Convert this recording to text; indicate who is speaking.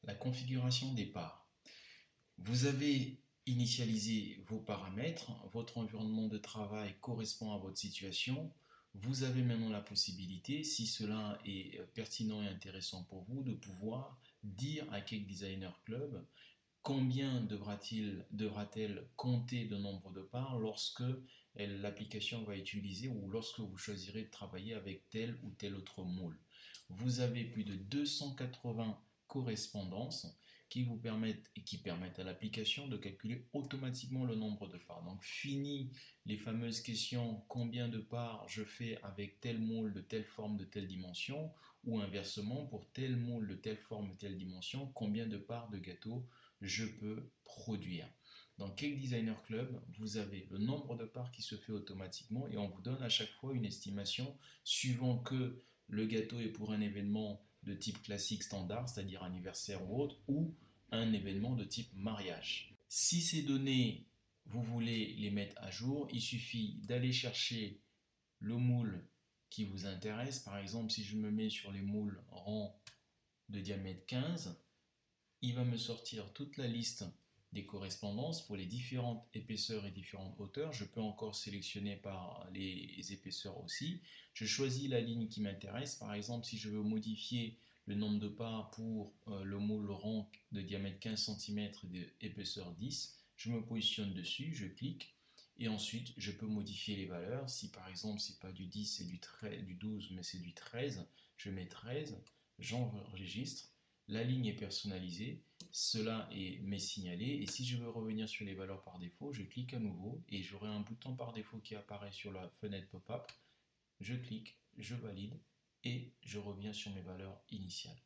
Speaker 1: La configuration des parts. Vous avez initialisé vos paramètres, votre environnement de travail correspond à votre situation. Vous avez maintenant la possibilité, si cela est pertinent et intéressant pour vous, de pouvoir dire à Cake Designer Club combien devra-t-elle compter de nombre de parts lorsque l'application va utiliser ou lorsque vous choisirez de travailler avec tel ou tel autre moule. Vous avez plus de 280 correspondances qui vous permettent et qui permettent à l'application de calculer automatiquement le nombre de parts. Donc fini les fameuses questions combien de parts je fais avec tel moule de telle forme de telle dimension ou inversement pour tel moule de telle forme de telle dimension combien de parts de gâteau je peux produire. Dans Cake Designer Club, vous avez le nombre de parts qui se fait automatiquement et on vous donne à chaque fois une estimation suivant que le gâteau est pour un événement de type classique standard, c'est-à-dire anniversaire ou autre, ou un événement de type mariage. Si ces données, vous voulez les mettre à jour, il suffit d'aller chercher le moule qui vous intéresse. Par exemple, si je me mets sur les moules ronds de diamètre 15, il va me sortir toute la liste des correspondances pour les différentes épaisseurs et différentes hauteurs. Je peux encore sélectionner par les épaisseurs aussi. Je choisis la ligne qui m'intéresse. Par exemple, si je veux modifier le nombre de parts pour le moule rond de diamètre 15 cm et d'épaisseur 10, je me positionne dessus, je clique et ensuite je peux modifier les valeurs. Si par exemple c'est pas du 10, c'est du 12, mais c'est du 13, je mets 13, j'enregistre. La ligne est personnalisée, cela m'est signalé et si je veux revenir sur les valeurs par défaut, je clique à nouveau et j'aurai un bouton par défaut qui apparaît sur la fenêtre pop-up. Je clique, je valide et je reviens sur mes valeurs initiales.